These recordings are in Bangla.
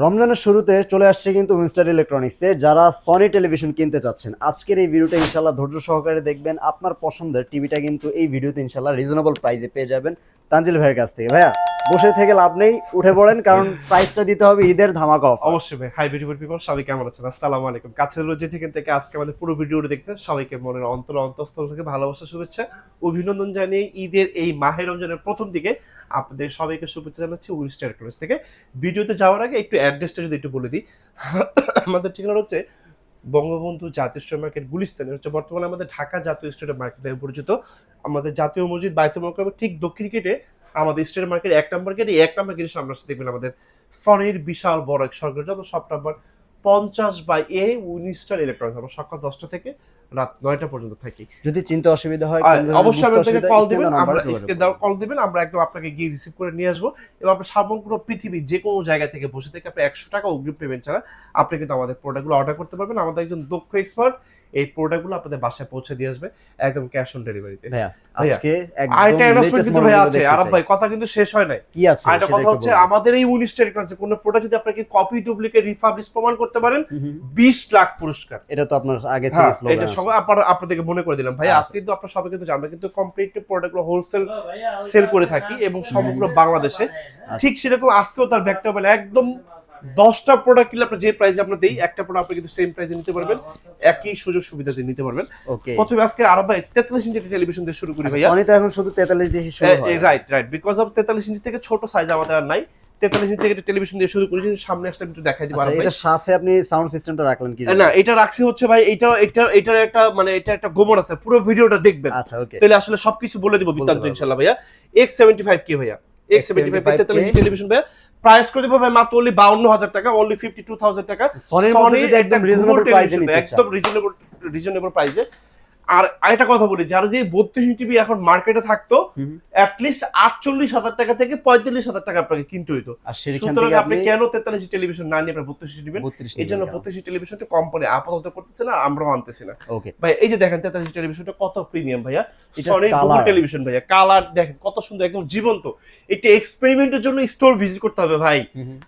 রমজানের শুরুতে চলে আসছে কিন্তু উইনস্টার ইলেকট্রনিক্সে যারা সনি টেলিভিশন কিনতে চাচ্ছেন আজকের এই ভিডিওটা ইনশাল্লাহ ধৈর্য সহকারে দেখবেন। আপনার পছন্দের টিভিটা কিন্তু এই ভিডিওতে ইনশাল্লাহ রিজনেবল প্রাইসে পেয়ে যাবেন তানজিল ভাইয়ের কাছ থেকে। ভাইয়া বসে থেকে লাভ নেই, উঠে পড়েন, কারণ প্রাইসটা দিতে হবে ঈদের ধামাকা অফার। অবশ্যই ভাই। হাই বিউটিফুল পিপল, সবাই কেমন আছেন? আসসালামু আলাইকুম। কাছের রোজি থেকে আজকে আমাদের পুরো ভিডিওটা দেখছেন, সবাইকে মনের অন্তঃস্থল থেকে ভালোবাসা, শুভেচ্ছা, অভিনন্দন জানিয়ে ঈদের এই মাহে রমজানের প্রথম দিকে আপনাদের সবাইকে শুভেচ্ছা জানাচ্ছি উইনস্টার ইলেকট্রনিক্স থেকে। ভিডিওতে যাওয়ার আগে একটু অ্যাড্রেসটা যদি একটু বলে দিই। আমাদের ঠিকানা হচ্ছে বঙ্গবন্ধু জাতীয় স্টোর মার্কেট, গুলিস্তানে হচ্ছে বর্তমানে আমাদের ঢাকা জাতীয় স্টোর মার্কেট নামে পরিচিত। আমাদের জাতীয় মসজিদ বায়তুল মোকাররমের ঠিক দক্ষিণ গেটে আমাদের স্টেট মার্কেট এক নম্বর গেটে, এক নম্বর গেটের সামনে আসতে দেখবেন আমাদের সনির বিশাল বড় এক স্বর্গরাজ্য shop number 50/A Winstar electronics. আমরা সকাল 10টা থেকে রাত 9টা পর্যন্ত থাকি। যদি চিন্তা অসুবিধা হয়, অবশ্যই আমাদেরকে কল দিবেন, আমরা স্ক্রিন স্ক্রিন দেওয়ার কল দিবেন, আমরা একদম আপনাকে গিয়ে রিসিভ করে নিয়ে আসবো এবং আপনার সমগ্র পৃথিবী যে কোনো জায়গা থেকে বসে থেকে আপনি 100 টাকা অগ্রিম পেমেন্ট ছাড়া আপনি কিন্তু আমাদের প্রোডাক্টগুলো অর্ডার করতে পারবেন। আমাদের একজন দক্ষ এক্সপার্ট এই প্রোডাক্টগুলো আপনাদের বাসায় পৌঁছে দিয়ে আসবে একদম ক্যাশ অন ডেলিভারিতে। ভাইয়া আজকে আরেকটা অ্যানাউন্সমেন্ট কিন্তু ভাই আছে, দেখতে আরব চাই। ভাই, কথা কিন্তু শেষ হয় নাই। কি আছে আরেকটা সেটা কথা একটু হচ্ছে, বলুন। আমাদের এই উইনস্টার ইলেকট্রনিক্সের কোনো প্রোডাক্ট যদি আপনাকে কপি, ডুপ্লিকেট, রিফাবলিশ প্রমাণ করতে পারেন, 20 লাখ পুরস্কার। এটা তো আপনার আগে থেকে হ্যাঁ, স্লোগান এটা আছে। সবাই আপনাদেরকে মনে করে দিলাম ভাই। আজকে কিন্তু আপনারা সবাই কিন্তু জানবেন, কিন্তু কমপ্লিট প্রোডাক্টগুলো হোলসেল সেল করে থাকি এবং সমগ্র বাংলাদেশে। ঠিক সেরকম আজকেও তার ব্যাকটা বলে একদম 10টা প্রোডাক্ট কিনলে আপনি যে প্রাইসে আপনার দেই, একটা প্রোডাক্ট আপনি কিন্তু সেম প্রাইসে নিতে পারবেন, একই সুযোগ সুবিধা দিয়ে নিতে পারবেন। ওকে, প্রথমে আজকে আরব ভাই 43 ইঞ্চি টেলিভিশন দিয়ে শুরু করি ভাইয়া। সনি তো এখন শুধু 43 দিয়ে শুরু হয়। রাইট, বিকজ অফ 43 ইঞ্চি থেকে ছোট সাইজ আমাদের আর নাই। 43 ইঞ্চি থেকে টেলিভিশন দিয়ে শুরু করেছি। সামনে আসলে একটু দেখাই দিব আচ্ছা, আরব ভাই। এটার সাথে আপনি সাউন্ড সিস্টেমটা রাখলেন কি? না, এটা রাখছি হচ্ছে ভাই, এটার একটা মানে এটা একটা গোমর আছে, পুরো ভিডিওটা দেখবেন। আচ্ছা, ওকে, তাহলে আসলে সবকিছু বলে দিব বিস্তারিত ইনশাআল্লাহ ভাইয়া। X75 কি ভাইয়া? X75 43 টেলিভিশন ভাইয়া, প্রাইস করে দিব ভাই মাত্র অনলি 52,000 টাকা, অনলি 52,000 টাকা। সনির মধ্যে যদি একদম রিজনেবল প্রাইসে নিতে চান, একদম রিজনেবল প্রাইসে। আর আরেকটা কথা বলি, যারা যে 32 ইঞ্চি টিভি এখন মার্কেটে থাকতো, অ্যাট লিস্ট 48,000 টাকা থেকে 45,000 টাকা আপনাকে কিনতে হইতো। আর সেখান সুতরাং থেকে আপনি কেন 43 ইঞ্চি টেলিভিশন না নিয়ে আপনার 32 ইঞ্চি নেবেন? এই জন্য 32 ইঞ্চি টেলিভিশনটা কোম্পানি আপাতত করতেছে না, আমরাও আনতেছি না। ওকে ভাই এই যে দেখেন 43 ইঞ্চি টেলিভিশনটা কত প্রিমিয়াম ভাইয়া, এটা সনির কালার বহু টেলিভিশন ভাইয়া, কালার দেখেন কত সুন্দর, একদম জীবন্ত। এটা এক্সপেরিমেন্টের জন্য স্টোর ভিজিট করতে হবে ভাই,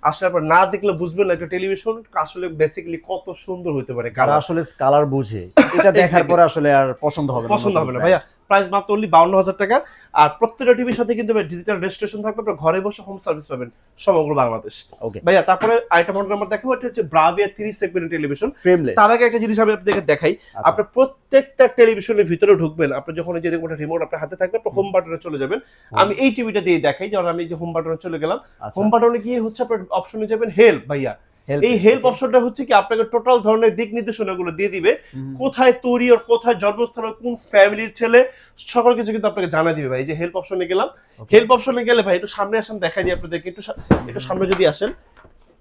আসলে আপনার না দেখলে বুঝবেন না একটা টেলিভিশন আসলে বেসিক্যালি কত সুন্দর হতে পারে। যারা আসলে কালার বুঝে এটা দেখার পরে আসলে আর পছন্দ হবে না ভাইয়া। প্রাইস মাত্র অনলি 52,000 টাকা। আর প্রত্যেকটা টিভির সাথে কিন্তু ডিজিটাল রেজিস্ট্রেশন থাকবে, আপনার ঘরে বসে হোম সার্ভিস পাবেন সমগ্র বাংলাদেশ। ওকে ভাইয়া তারপরে আরেকটা মডেল নাম্বার দেখাবো, এটা হচ্ছে ব্রাভিয়া 3 সেগমেন্ট টেলিভিশন। ফ্রেমলেস। তার আগে একটা জিনিস আমি আপনাদেরকে দেখাই, আপনার প্রত্যেকটা টেলিভিশনের ভিতরে ঢুকবেন, আপনি যখন এই যে রিমোট আপনার হাতে থাকবে, আপনি হোম বাটনে চলে যাবেন। আমি এই টিভিটা দিয়ে দেখাই, যেমন আমি যে হোম বাটনে চলে গেলাম, হোম বাটনে গিয়ে হচ্ছে আপনার অপশনে যাবেন হেল্প ভাইয়া। এই হেল্প অপশনটা হচ্ছে কি আপনাকে টোটাল ধরনের দিক নির্দেশনাগুলো দিয়ে দিবে, কোথায় তৈরি আর কোথায় জন্মস্থান, কোন ফ্যামিলির ছেলে, সকল কিছু কিন্তু আপনাকে জানা দিবে ভাই। এই যে হেল্প অপশনে গেলাম, হেল্প অপশনে গেলে ভাই একটু সামনে আসেন, দেখাই দিই আপনাদেরকে, একটু সামনে যদি আসেন,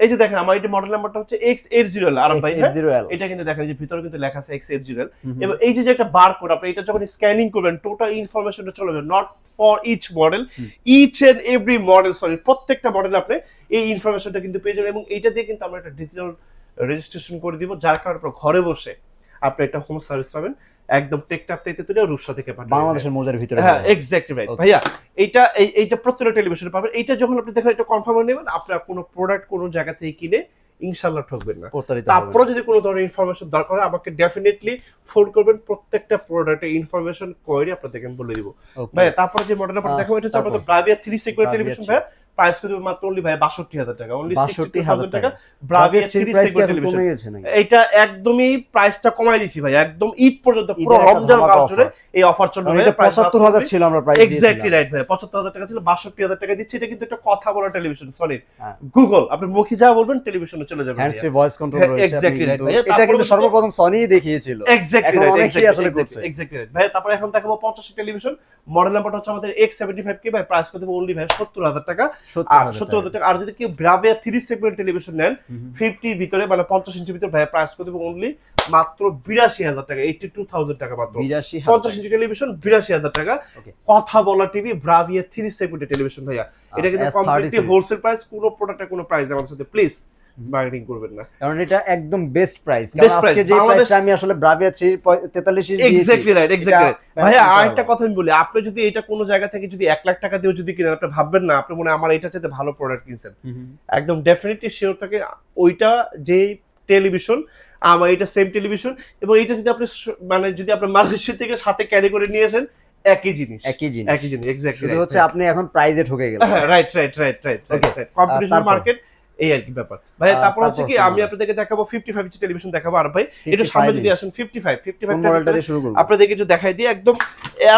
এই যে দেখেন আমার এই মডেল নাম্বারটা হচ্ছে X80L আরব ভাই। এটা কিন্তু দেখেন যে ভিতরে কিন্তু লেখা আছে X80L, এবং এই যে একটা বারকোড, আপনি এটা যখন স্ক্যানিং করবেন টোটাল ইনফরমেশনটা চলে যাবে, not for each model, each and every model, sorry প্রত্যেকটা মডেলে আপনি এই ইনফরমেশনটা কিন্তু পেয়ে যাবেন। এবং এইটা দিয়ে কিন্তু আমরা একটা ডিজিটাল রেজিস্ট্রেশন করে দিব, যার কারণে আপনার ঘরে বসে আপনি একটা হোম সার্ভিস পাবেন একদম টেকটাপ থেকে তুলে রূপসা থেকে পাঠাবেন বাংলাদেশের মজার ভিতরে। হ্যাঁ এক্স্যাক্টলি রাইট ভাইয়া। এইটা প্রত্যেকটা টেলিভিশনে পাবেন। এইটা যখন আপনি দেখেন, এটা কনফার্ম করে নেবেন, আপনার কোনো প্রোডাক্ট কোনো জায়গা থেকে কিনে ইনশাআল্লাহ ঠকবেন না। তারপরে যদি কোনো ধরনের ইনফরমেশন দরকার হয় আমাকে ডেফিনেটলি ফোন করবেন, প্রত্যেকটা প্রোডাক্টের ইনফরমেশন কোয়েরি আপনাদেরকে আমি বলে দিব ভাইয়া। তারপরে যে মডেল নাম্বার দেখাবো, এটা হচ্ছে আমাদের ব্রাভিয়া 3 সেগমেন্ট টেলিভিশন ভাইয়া। প্রাইস করে মাত্র অনলি ভাই 62,000 টাকা, অনলি 62,000 টাকা। ব্রাভিয়া 3 সেগমেন্ট টেলিভিশন, এটা একদমই প্রাইসটা কমাই দিয়েছি ভাই, একদম ঈদ পর্যন্ত পুরো রমজান মাস জুড়ে এই অফার চলবে ভাই। ৭৫,০০০ ছিল আমরা প্রাইস দিয়েছিলাম। এক্স্যাক্টলি রাইট ভাই, ৭৫,000 টাকা ছিল, ৬২,000 টাকা দিচ্ছি। এটা কিন্তু একটা কথা বলা টেলিভিশন, সরি গুগল, আপনি মুখে যা বলবেন টেলিভিশনে চলে যাবে, হ্যান্ডস ফ্রি ভয়েস কন্ট্রোল রয়েছে। এক্স্যাক্টলি রাইট ভাই, এটা কিন্তু সর্বপ্রথম সনি দেখিয়েছিল। এক্স্যাক্টলি এখন রাইট, অনেকেই আসলে করছে। এক্স্যাক্টলি রাইট ভাই। তারপরে এখন দেখাবো 85 টেলিভিশন, মডেল নাম্বারটা হচ্ছে আমাদের X75 কি ভাই, প্রাইস করে দেবো অনলি ভাই 70,000 টাকা। আর 70,000 টাকা। আর যদি কেউ ব্রাভিয়া 3 সেগমেন্ট টেলিভিশন নেন 50 এর ভিতরে, মানে 50 ইঞ্চির ভিতরে ভাই, প্রাইস করে দেবো অনলি মাত্র 82,000 টাকা, 82,000 টাকা মাত্র। 50 ইঞ্চি টেলিভিশন 82,000 টাকা। কথা বলা টিভি ব্রাভিয়া 3 সেগমেন্ট টেলিভিশন ভাইয়া। এটা কিন্তু কমপ্লিটলি হোলসেল প্রাইস, কোনো প্রোডাক্টের কোনো প্রাইস দেওয়ার সাথে প্লিজ বার্গেনিং করবেন না, কারণ এটা একদম বেস্ট প্রাইস। কারণ Best price, আজকে যে বাংলাদেশ- প্রাইসটা আমি আসলে ব্রাভিয়া 343 দিয়েছি, এক্স্যাক্টলি রাইট, এক্স্যাক্টলি রাইট। এটা ভাইয়া নিতে আরেকটা পারবো। কথা আমি বলি, আপনি যদি এটা কোনো জায়গা থেকে যদি 1 লাখ টাকা দিয়েও যদি কিনেন, আপনি ভাববেন না আপনি মনে হয় আমার এটা চাইতে ভালো প্রোডাক্ট কিনছেন। একদম ডেফিনেটলি শিওর থাকে ওইটা যে টেলিভিশন আমার এটা সেম টেলিভিশন, এবং এটা যদি আপনি মানে যদি আপনি মালয়েশিয়া থেকে সাথে ক্যারি করে নিয়ে আসেন একই জিনিস, একই জিনিস। একই জিনিস এক্স্যাক্টলি। শুধু হচ্ছে আপনি এখন প্রাইজে ঠকে গেলেন। Right right right right right, competition তারপর? মার্কেট, এই আর কি ব্যাপার ভাই। তারপর হচ্ছে তারপর কি কোন আমি model? আপনাদেরকে দেখাবো 55 ইঞ্চি টেলিভিশন দেখাবো। আর ভাই একটু সামনে যদি আসেন 55 কোন মডেলটা দিয়ে শুরু করব? আপনাদেরকে একটু দেখাই দিই, একদম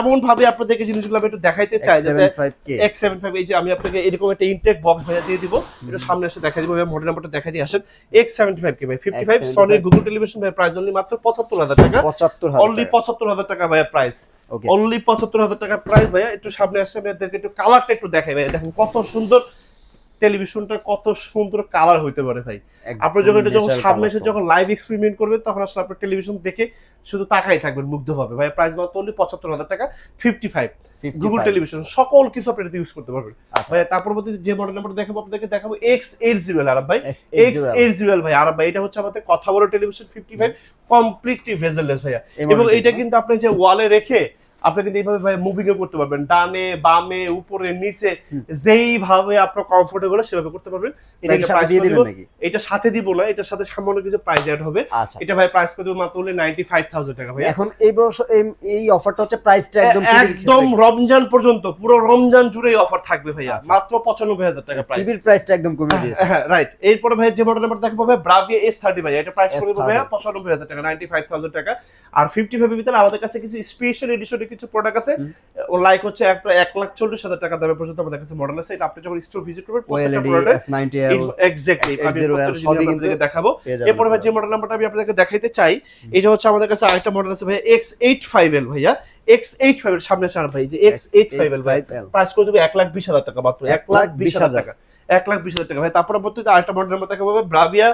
এমন ভাবে আপনাদেরকে জিনিসগুলো আমি একটু দেখাইতে চাই যাতে X75K X75, এই যে আমি আপনাকে এরকম একটা ইনটেক বক্স ভাইয়া দিয়ে দিব, একটু সামনে এসে দেখাই দিব ভাই, মডেল নাম্বারটা দেখাই দিয়ে আসেন। X75K ভাই 55 সনি গুগল টেলিভিশন ভাই, প্রাইস অনলি মাত্র 75,000 টাকা, 75,000 অনলি 75,000 টাকা ভাইয়া প্রাইস, Okay. অনলি 75,000 টাকা প্রাইস ভাইয়া। একটু সামনে আসলে আপনাদেরকে একটু কালারটা একটু দেখাই ভাই, দেখেন কত সুন্দর টেলিভিশনটা, কত সুন্দর কালার হইতে পারে ভাই। আপনি যখন এটা যখন সামনে এসে যখন লাইভ এক্সপেরিমেন্ট করবেন তখন আসলে আপনার টেলিভিশন দেখে শুধু তাকাই থাকবেন মুগ্ধ হবে ভাই। প্রাইস মাত্র অনলি 75,000 টাকা, 55 গুগল টেলিভিশন সকল কিছু আপনি ইউজ করতে পারবেন ভাই। তারপর যে মডেল নাম্বার দেখাবো আপনাদেরকে দেখাবো X80L আরব ভাই, X80L ভাই আরব ভাই। এটা হচ্ছে আমাদের কথা বলা টেলিভিশন 55, কমপ্লিটলি ভেজেললেস ভাইয়া। এবং এটা কিন্তু আপনি যে ওয়ালে রেখে আপনি কিন্তু এইভাবে ভাই মুভিং করতে পারবেন, ডানে বামে উপরে নিচে, যেইভাবে আপনার কমফোর্টেবল সেভাবে করতে পারবেন। এটা কি সাথে দিয়ে দিবেন নাকি? এটা সাথে দিব না, এটার সাথে সামান্য কিছু প্রাইস অ্যাড হবে। আচ্ছা। এটা ভাই প্রাইস করে দেব মাত্র 95,000 টাকা ভাই। এখন এই বছর এই অফারটা হচ্ছে প্রাইসটা একদম একদম রমজান পর্যন্ত, পুরো রমজান জুড়ে অফার থাকবে ভাইয়া, মাত্র 95,000 টাকা প্রাইস। টিভির প্রাইসটা একদম কমিয়ে দিয়েছে। হ্যাঁ রাইট। এরপরে ভাই যে মডেল নাম্বার দেখাবো ভাই ব্রাভিয়া S30 ভাই, এটা প্রাইস করে দেব ভাইয়া 95,000 টাকা, 95,000 টাকা। আর 55 এর ভিতরে আমাদের কাছে কিছু স্পেশাল এডিশনের কিছু প্রোডাক্ট আছে, ও লাইক হচ্ছে 1,40,000 টাকা দামে পর্যন্ত আমাদের কাছে মডেল আছে। এটা আপনি যখন স্টোর ভিজিট করবেন প্রত্যেকটা প্রোডাক্ট S90L এক্স্যাক্টলি আমি X0L প্রত্যেকটা জিনিস আপনাদেরকে দেখাবো। পেয়ে যাবেন। এরপরে ভাই যে মডেল নাম্বারটা আমি আপনাদেরকে দেখাইতে চাই, এটা হচ্ছে আমাদের কাছে আরেকটা মডেল আছে ভাই X85L ভাইয়া, X85 এর সামনে আসেন ভাই, যে X85L ভাই প্রাইস করে দেব 1,20,000 টাকা মাত্র, 1,20,000 টাকা, 1,20,000 টাকা ভাই। তারপর পরবর্তীতে আরেকটা মডেল নাম্বার দেখাবো ভাই ব্রাভিয়া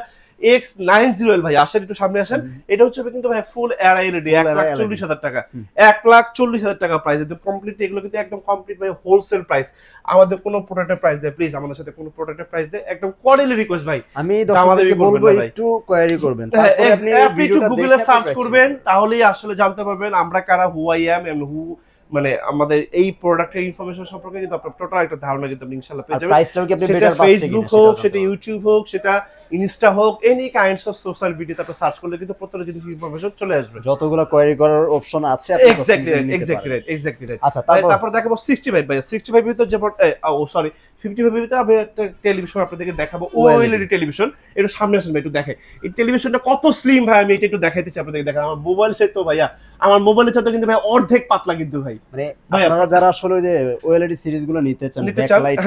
X90L ভাই, আসেন একটু সামনে আসেন। এটা হচ্ছে কিন্তু ভাই ফুল অ্যারে এলইডি, 1,40,000 টাকা, 1,40,000 টাকা প্রাইস। একদম কমপ্লিট, এগুলো কিন্তু একদম কমপ্লিট ভাই হোলসেল প্রাইস। আমাদের কোনো প্রোডাক্টের প্রাইস দেয় প্লিজ, আমাদের সাথে কোনো প্রোডাক্টের প্রাইস দেয় একদম কর্ডিয়ালি রিকোয়েস্ট ভাই, আমি দর্শকদেরকে বলবো একটু কোয়েরি করবেন, তারপরে আপনি এই আপনি একটু ভিডিওটা গুগলে দেখে সার্চ করবেন, তাহলেই আসলে জানতে পারবেন আমরা কারা, হু আই অ্যাম এন্ড হু, মানে আমাদের এই প্রোডাক্টের ইনফরমেশন সম্পর্কে কিন্তু আপনার টোটাল একটা ধারণা কিন্তু আপনি ইনশাআল্লাহ পেয়ে যাবেন। প্রাইসটাও কি আপনি সেটা বেটার পাচ্ছেন ফেসবুক হোক, সেটা ইউটিউব হোক, সেটা ইনস্টা হোক, এনি কাইন্ডস অফ সোশ্যাল মিডিয়াতে আপনি সার্চ করলে কিন্তু প্রত্যেকটা জিনিস ইনফরমেশন চলে আসবে। যতগুলো কোয়েরি করার অপশন আছে আপনি exactly right, exactly right, exactly right. আচ্ছা, তারপর দেখাবো 65 ভাই, 65 এর ভিতর যে সরি 55 এর ভিতরে আমি একটা টেলিভিশন আপনাদেরকে দেখাবো, ওএলইডি টেলিভিশন। একটু সামনে আসেন ভাই, একটু দেখাই এই টেলিভিশনটা কত স্লিম ভাই, আমি এটা একটু দেখাইতে চাই আপনাদেরকে। দেখেন আমার মোবাইল সেট তো ভাইয়া, আমার মোবাইলের চাইতে কিন্তু ভাই অর্ধেক পাতলা কিন্তু ভাই। মানে আপনারা যারা আসলে যে ওএলইডি সিরিজগুলো নিতে চান, ব্যাকলাইট,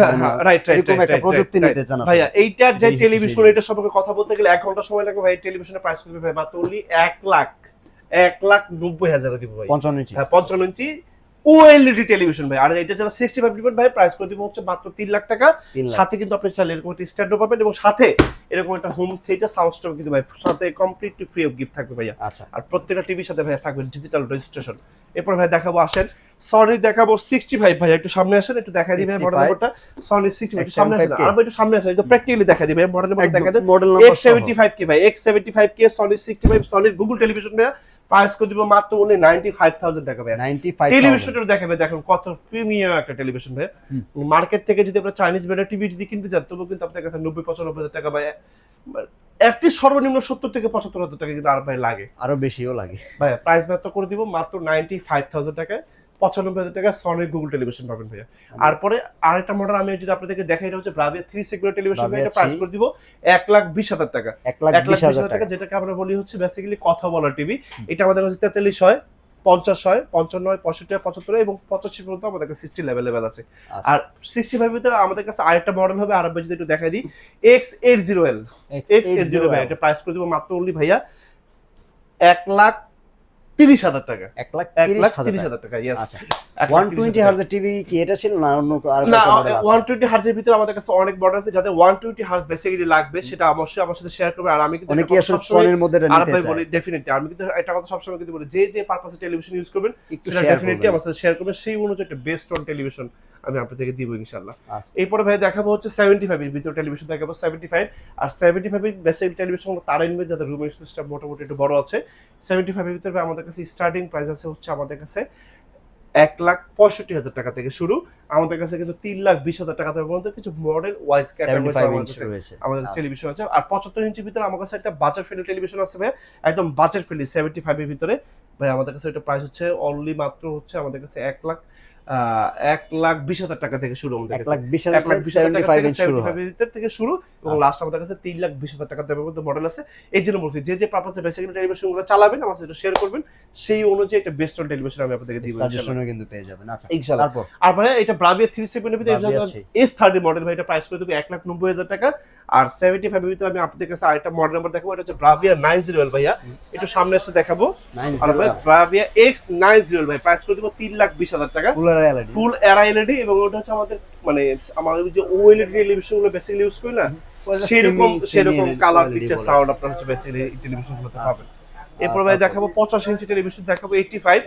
রাইট রাইট, এরকম একটা প্রযুক্তি নিতে চান ভাইয়া, এইটার যে টেলিভিশন, এটা সম্পর্কে কথা বলতে গেলে 1 ঘন্টা সময় লাগবে ভাই। টেলিভিশনের প্রাইস করবে ভাই মাত্র অনলি 1,90,000 দিব ভাই, 55 ইঞ্চি। হ্যাঁ 55 ইঞ্চি ওএলইডি টেলিভিশন ভাই। আর এটা যারা 65 নেবেন ভাই প্রাইস করে দিব হচ্ছে মাত্র 3 লাখ টাকা। সাথে কিন্তু আপনি চাইলে এরকম একটা স্ট্যান্ডও পাবেন, এবং সাথে এরকম একটা হোম থিয়েটার সাউন্ড সিস্টেম কিন্তু ভাই সাথে কমপ্লিটলি ফ্রি অফ গিফট থাকবে ভাইয়া। আচ্ছা। আর প্রত্যেকটা টিভির সাথে ভাই থাকবে ডিজিটাল রেজিস্ট্রেশন। এরপর ভাই দেখাবো, আসেন সনি দেখাবো 65 ভাই, একটু সামনে আসেন, একটু দেখাই দিই ভাই মডেল নাম্বারটা। সনি 65 একটু সামনে আসেন, আর ভাই একটু সামনে আসেন, একটু প্র্যাকটিক্যালি দেখাই দিই ভাই মডেল নাম্বার দেখাই দেন। X75K ভাই, X75K সনি 65 সনির গুগল টেলিভিশন ভাই, প্রাইস করে দিব মাত্র অনলি 95,000 টাকা ভাই। 95,000 টেলিভিশনটা দেখাবে, দেখুন কত প্রিমিয়াম একটা টেলিভিশন ভাই। মার্কেট থেকে যদি আপনারা চাইনিজ ব্র্যান্ডের টিভি যদি কিনতে চান, তবু কিন্তু আপনার কাছে 90-95,000 টাকা ভাই, একটি সর্বনিম্ন 70 থেকে 75,000 টাকা কিন্তু আর ভাই লাগে, আরো বেশিও লাগে ভাই। প্রাইস মাত্র করে দিব মাত্র 95,000 টাকায়, 95,000 টাকা সনির গুগল টেলিভিশন পাবেন ভাইয়া। আর পরে আরেকটা মডেল আমি যদি আপনাদেরকে দেখাই, এটা হচ্ছে ব্রাভিয়া 3 সেগুলার টেলিভিশন ভাই, এটা প্রাইস করে দিব 1,20,000 টাকা, 1,20,000 টাকা, যেটাকে আমরা বলি হচ্ছে বেসিক্যালি কথা বলা টিভি। এটা আমাদের কাছে 43 হয়, 50 হয়, 55 হয়, 65 হয়, 75 এবং 85 পর্যন্ত আমাদের কাছে 60 লেভেলেবল আছে। আর 65 ভিতরে আমাদের কাছে আরেকটা মডেল হবে, আরব ভাই যদি একটু দেখাই দিই, X80L, X80 ভাই, এটা প্রাইস করে দিব মাত্র অনলি ভাইয়া 1,00,000 30,000 টাকা। 1,30,000 টাকা, ইয়েস। আচ্ছা 120 হার্জের টিভি কি এটা ছিল না অন্য আর না, একটা মডেল আছে? 120 হার্জের ভিতরে আমাদের কাছে অনেক মডেল আছে, যাদের 120 হার্জ বেসিক্যালি লাগবে সেটা অবশ্যই আমার সাথে শেয়ার করবে। আর আমি কিন্তু অনেকে এটা আসলে সবসময় সনির মধ্যে এটা আর নিতে ভাই চায়। বলি ডেফিনিটলি আমি কিন্তু এটা কথা সবসময় কিন্তু বলি, যে পারপাসে টেলিভিশন ইউজ করবেন একটু সেটা শেয়ার ডেফিনিটলি করবেন। আমার সাথে শেয়ার করবেন, সেই অনুযায়ী একটা বেস্ট অন টেলিভিশন আমি আপনাদেরকে দিব ইনশাআল্লাহ। আচ্ছা এরপরে ভাই দেখাবো হচ্ছে 75 এর ভিতরে টেলিভিশন দেখাবো 75। আর 75 এর বেসিক টেলিভিশন তারা নিবে যাদের রুমের স্পেসটা মোটামুটি একটু বড় আছে। 75 এর ভিতরে ভাই আমাদের কাছে স্টার্টিং প্রাইস আছে হচ্ছে আমাদের কাছে 1,65,000 টাকা থেকে শুরু। আমাদের কাছে কিন্তু 3,20,000 টাকা থেকে পর্যন্ত কিছু মডেল ওয়াইজ ক্যাটাগরি 75 আমাদের ইঞ্চি কাছে রয়েছে। আমাদের কাছে আচ্ছা। টেলিভিশন আছে। আর 75 ইঞ্চির ভিতরে আমার কাছে একটা বাজার ফ্রেন্ডলি টেলিভিশন আছে ভাই, একদম বাজার ফ্রেন্ডলি 75 এর ভিতরে। ভাই আমাদের কাছে এটা প্রাইস হচ্ছে অনলি মাত্র হচ্ছে আমাদের কাছে 1,20,000 টাকা থেকে শুরু। আমাদের কাছে 1,20,000 1,20,000 টাকা 75 থেকে ইঞ্চি শুরু 75 হয়। এর ভিতর থেকে শুরু, এবং আচ্ছা। লাস্ট আমাদের কাছে 3,20,000 টাকা দেওয়ার মধ্যে মডেল আছে। এই জন্য বলছি যে পারপাসে বেসিক্যালি টেলিভিশনগুলো চালাবেন আমার সাথে শেয়ার করবেন, সেই অনুযায়ী একটা বেস্ট অন টেলিভিশন আমি আপনাদেরকে দিব ইনশাআল্লাহ। সাজেশনও কিন্তু পেয়ে যাবেন। আচ্ছা ইনশাআল্লাহ। তারপর আর ভাই এটা ব্রাভিয়া 3 সেগমেন্টের ভিতরে Bravia 3 S30 মডেল ভাই, এটা প্রাইস করে দেবো 1,90,000 টাকা। আর 75 এর ভিতরে আমি আপনাদের কাছে আরেকটা মডেল নাম্বার দেখাবো, এটা হচ্ছে ব্রাভিয়া 901 ভাইয়া, একটু সামনে এসে দেখাবো। আর ভাই 90 ব্রাভিয়া X90 ভাই প্রাইস করে দেবো 3,20,000 টাকা, ফুল এলইডি। ফুল এরা এলইডি। এবং ওটা হচ্ছে আমাদের মানে আমাদের যে ওএলইডি টেলিভিশন গুলো বেসিক্যালি ইউজ করি না, সেরকম কালার পিকচার সাউন্ড আপনার হচ্ছে বেসিক্যালি টেলিভিশন গুলোতে পাবেন। এরপর ভাই দেখাবো 85 ইঞ্চি টেলিভিশন দেখাবো 85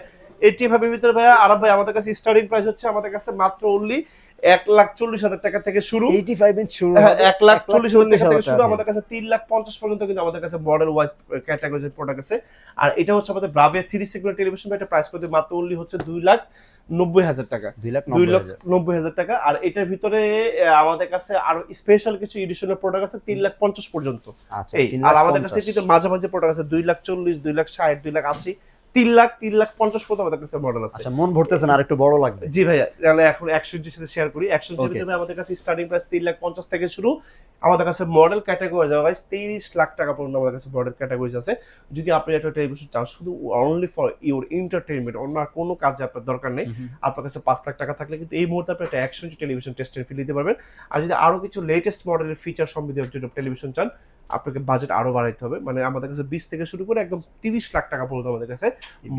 এর ভিতরে ভাই। আর ভাই আমাদের কাছে স্টার্টিং প্রাইস হচ্ছে আমাদের কাছে মাত্র অনলি 1,40,000 টাকা থেকে শুরু। 85 ইঞ্চ শুরু হ্যাঁ, হবে 1,40,000 টাকা থেকে শুরু। টাকা আমাদের কাছে 3,50,000 পর্যন্ত কিন্তু আমাদের কাছে মডেল ওয়াইজ ক্যাটাগরির প্রোডাক্ট আছে। আর এটা হচ্ছে আমাদের ব্রাভিয়া 3 সেগমেন্ট টেলিভিশন, এটা প্রাইস করতে মাত্র অনলি হচ্ছে 2,90,000 টাকা, 2,90,000 2,90,000 টাকা। আর এটার ভিতরে আমাদের কাছে আরো স্পেশাল কিছু এডিশনের প্রোডাক্ট আছে 3,50,000 পর্যন্ত। আচ্ছা এই আর আমাদের কাছে কিন্তু মাঝামাঝি প্রোডাক্ট আছে 2,40,000, 2,60,000, 2,80,000, 3,50,000 পর্যন্ত আমাদের কাছে মডেল আছে। আচ্ছা মন ভরতেছে না, আরেকটু বড় লাগবে। জি ভাইয়া, তাহলে এখন 100 ইঞ্চির সাথে শেয়ার করি। 100 ইঞ্চির Okay. ভিতরে আমাদের কাছে স্টার্টিং প্রাইস 3,50,000 থেকে শুরু। আমাদের কাছে মডেল ক্যাটাগরি যাওয়া গাইস 30 লাখ টাকা পর্যন্ত আমাদের কাছে মডেল ক্যাটাগরিজ আছে। যদি আপনি একটা টেলিভিশন চান শুধু অনলি ফর ইউর এন্টারটেইনমেন্ট, অন্য আর কোনো কাজে আপনার দরকার নেই, আপনার কাছে 5 লাখ টাকা থাকলে কিন্তু এই মুহূর্তে আপনি একটা 100 ইঞ্চি টেলিভিশন টেস্টের ফিল দিতে পারবেন। আর যদি আরো কিছু লেটেস্ট মডেলের ফিচার সমৃদ্ধ জন্য টেলিভিশন চান, আপনাকে বাজেট আরো বাড়াইতে হবে। মানে আমাদের কাছে 20 থেকে শুরু করে একদম 30 লাখ টাকা পর্যন্ত আমাদের কাছে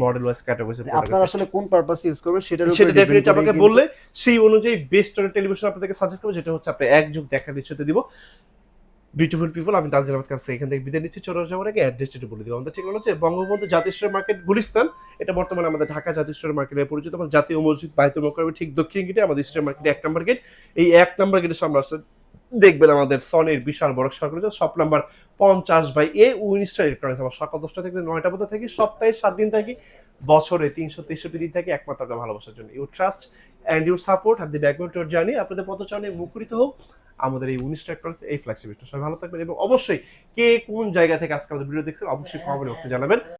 মডেল ওয়াইজ ক্যাটাগরিজ আপনারা আসলে কোন পারপাস ইউজ করবেন সেটার উপর সেটা ডেফিনেটলি আমাকে বললে সেই অনুযায়ী বেস্ট টেলিভিশন আপনাদেরকে সাজেস্ট করবো, যেটা হচ্ছে আপনি এক যুগ দেখার নিশ্চয়তা দিব। বিউটিফুল পিপল, আমি তানজিল আহমেদ কাছে এখান থেকে বিদায় নিচ্ছি। চলে যাওয়ার আগে অ্যাড্রেসটা একটু বলে দিব। আমাদের ঠিকানা হচ্ছে বঙ্গবন্ধু জাতীয় স্টোর মার্কেট, গুলিস্তান। এটা বর্তমানে আমাদের ঢাকা জাতীয় স্টোর মার্কেটে পরিচিত। আমাদের জাতীয় মসজিদ বাইতুল মোকাররমের ঠিক দক্ষিণ গেটে আমাদের স্টোর মার্কেটে 1 নম্বর গেট। এই 1 নম্বর গেটের সামনে আসলে দেখবেন আমাদের সনির বিশাল বড় সরকারি shop number 50/A Winstar electronics. আমার সকাল 10টা থেকে 9টা পর্যন্ত থাকি, সপ্তাহে 7 দিন থাকি, বছরে 363 দিন থাকি, একমাত্র আপনার ভালোবাসার জন্য। Your trust and your support have the backbone two journey. আপনাদের পথচারণে মুখরিত হোক আমাদের এই উইনস্টার ইলেকট্রনিক্স এই ফ্ল্যাগশিপ স্টোর। সবাই ভালো থাকবেন এবং অবশ্যই কে কোন জায়গা থেকে আজকে আমাদের ভিডিও দেখছেন অবশ্যই কমেন্ট বক্সে জানাবেন।